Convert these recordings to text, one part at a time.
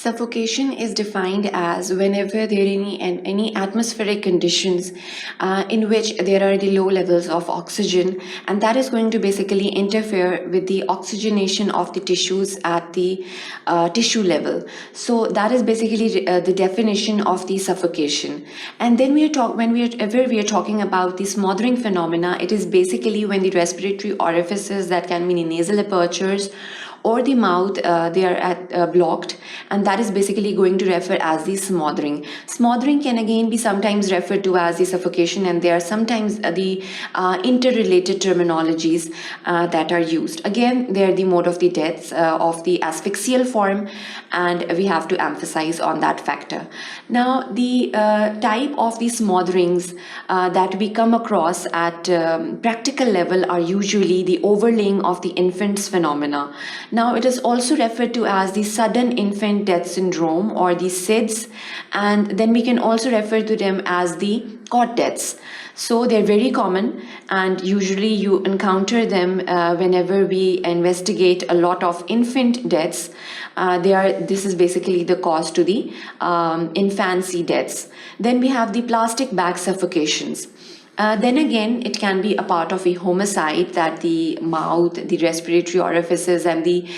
Suffocation is defined as whenever there are any atmospheric conditions in which there are the low levels of oxygen, and that is going to basically interfere with the oxygenation of the tissues at the tissue level. So that is basically the definition of the suffocation. And then whenever we are talking about the smothering phenomena, it is basically when the respiratory orifices, that can mean nasal apertures or the mouth, they are blocked, and that is basically going to refer as the smothering. Smothering can again be sometimes referred to as the suffocation, and there are sometimes the interrelated terminologies that are used. Again, they are the mode of the deaths of the asphyxial form, and we have to emphasize on that factor. Now, the type of the smotherings that we come across at practical level are usually the overlaying of the infant's phenomena. Now, it is also referred to as the sudden infant death syndrome, or the SIDS, and then we can also refer to them as the cot deaths. So they're very common, and usually you encounter them whenever we investigate a lot of infant deaths. This is basically the cause to the infancy deaths. Then we have the plastic bag suffocations. Then again, it can be a part of a homicide, that the mouth, the respiratory orifices, and the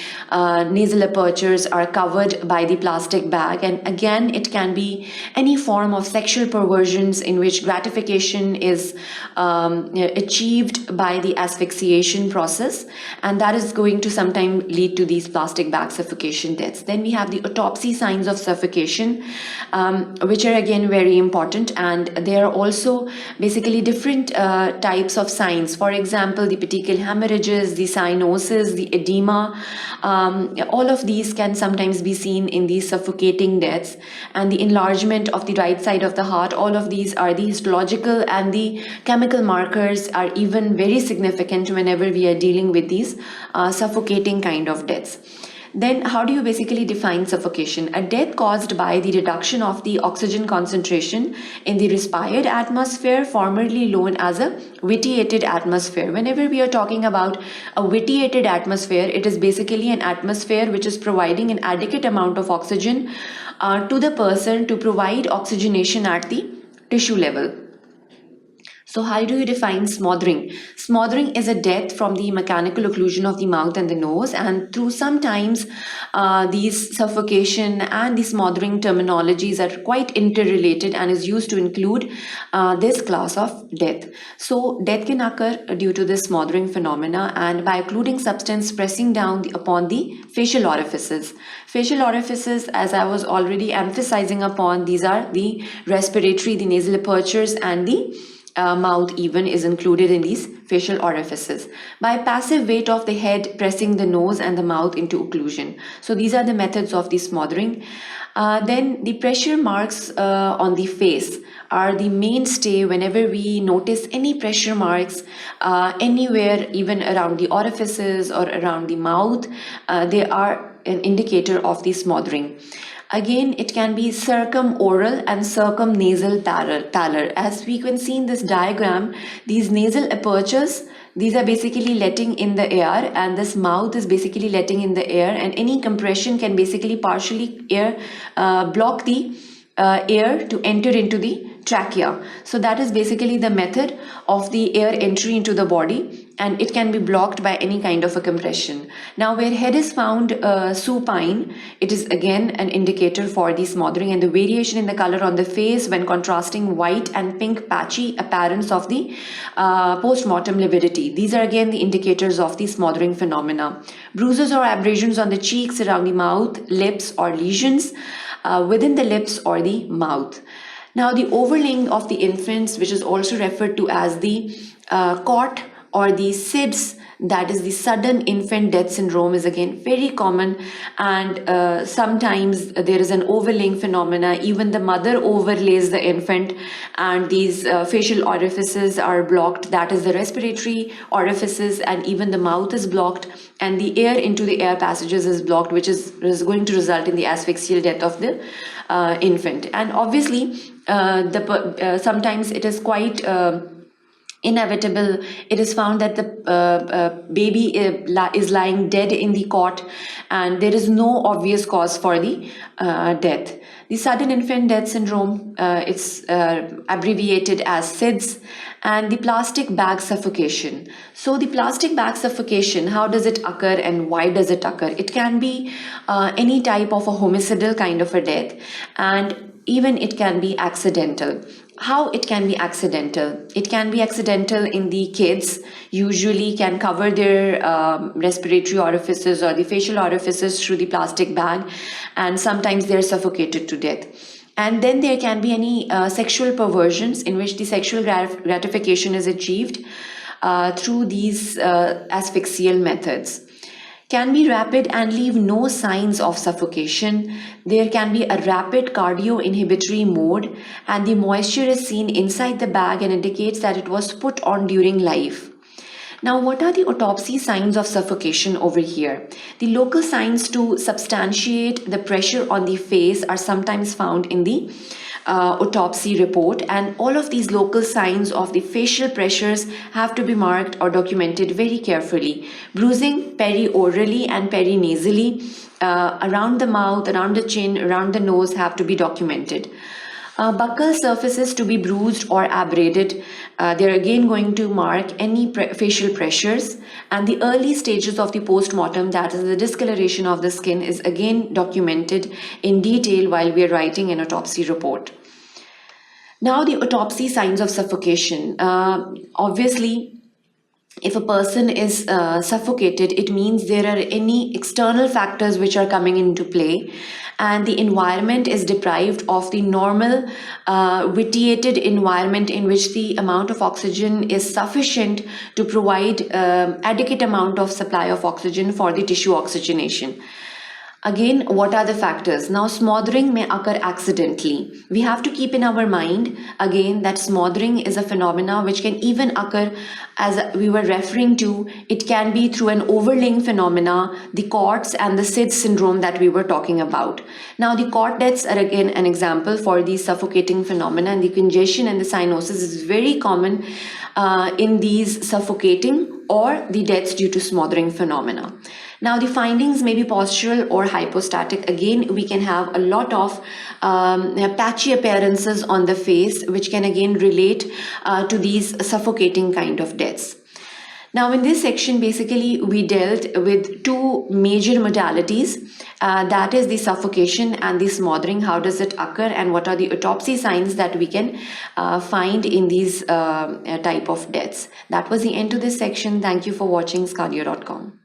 nasal apertures are covered by the plastic bag. And again, it can be any form of sexual perversions in which gratification is achieved by the asphyxiation process, and that is going to sometimes lead to these plastic bag suffocation deaths. Then we have the autopsy signs of suffocation, which are again very important, and they are also basically different types of signs. For example, the petechial haemorrhages, the cyanosis, the edema, all of these can sometimes be seen in these suffocating deaths. And the enlargement of the right side of the heart, all of these are the histological, and the chemical markers are even very significant whenever we are dealing with these suffocating kind of deaths. Then how do you basically define suffocation? A death caused by the reduction of the oxygen concentration in the respired atmosphere, formerly known as a vitiated atmosphere. Whenever we are talking about a vitiated atmosphere, it is basically an atmosphere which is providing an adequate amount of oxygen to the person to provide oxygenation at the tissue level. So how do you define smothering? Smothering is a death from the mechanical occlusion of the mouth and the nose, and through sometimes these suffocation and the smothering terminologies are quite interrelated and is used to include this class of death. So death can occur due to this smothering phenomena, and by occluding substance pressing down upon the facial orifices. Facial orifices, as I was already emphasizing upon, these are the respiratory, the nasal apertures, and the mouth even is included in these facial orifices. By passive weight of the head pressing the nose and the mouth into occlusion. So these are the methods of the smothering. Then the pressure marks on the face are the mainstay whenever we notice any pressure marks anywhere, even around the orifices or around the mouth. They are an indicator of the smothering. Again, it can be circumoral and circumnasal pallor. As we can see in this diagram, these nasal apertures, these are basically letting in the air, and this mouth is basically letting in the air, and any compression can basically partially block the air to enter into the trachea. So that is basically the method of the air entry into the body, and it can be blocked by any kind of a compression. Now, where head is found supine, it is again an indicator for the smothering, and the variation in the color on the face when contrasting white and pink patchy appearance of the post-mortem lividity. These are again the indicators of the smothering phenomena. Bruises or abrasions on the cheeks, around the mouth, lips, or lesions within the lips or the mouth. Now, the overlaying of the infants, which is also referred to as the cot or the SIDS, that is the sudden infant death syndrome, is again very common, and sometimes there is an overlaying phenomena. Even the mother overlays the infant, and these facial orifices are blocked, that is the respiratory orifices, and even the mouth is blocked, and the air into the air passages is blocked, which is going to result in the asphyxial death of the infant. And obviously sometimes it is quite inevitable. It is found that the baby is lying dead in the cot, and there is no obvious cause for the death. The sudden infant death syndrome, it's abbreviated as SIDS, and the plastic bag suffocation. So the plastic bag suffocation, how does it occur and why does it occur? It can be any type of a homicidal kind of a death, and even it can be accidental. How it can be accidental? It can be accidental in the kids, usually can cover their respiratory orifices or the facial orifices through the plastic bag, and sometimes they're suffocated to death. And then there can be any sexual perversions in which the sexual gratification is achieved through these asphyxial methods. Can be rapid and leave no signs of suffocation. There can be a rapid cardio-inhibitory mode, and the moisture is seen inside the bag and indicates that it was put on during life. Now, what are the autopsy signs of suffocation over here? The local signs to substantiate the pressure on the face are sometimes found in the autopsy report, and all of these local signs of the facial pressures have to be marked or documented very carefully. Bruising periorally and perinasally, around the mouth, around the chin, around the nose have to be documented. Buccal surfaces to be bruised or abraded, they're again going to mark any facial pressures, and the early stages of the post-mortem, that is the discoloration of the skin, is again documented in detail while we are writing an autopsy report. Now the autopsy signs of suffocation. Obviously, if a person is suffocated, it means there are any external factors which are coming into play, and the environment is deprived of the normal vitiated environment in which the amount of oxygen is sufficient to provide adequate amount of supply of oxygen for the tissue oxygenation. Again, what are the factors? Now, smothering may occur accidentally. We have to keep in our mind, again, that smothering is a phenomena which can even occur, as we were referring to, it can be through an overlaying phenomena, the COTS and the SIDS syndrome that we were talking about. Now, the cot deaths are again an example for the suffocating phenomena, and the congestion and the cyanosis is very common in these suffocating or the deaths due to smothering phenomena. Now, the findings may be postural or hypostatic. Again, we can have a lot of patchy appearances on the face, which can again relate to these suffocating kind of deaths. Now, in this section, basically, we dealt with two major modalities, that is the suffocation and the smothering. How does it occur, and what are the autopsy signs that we can find in these type of deaths? That was the end to this section. Thank you for watching sqadia.com.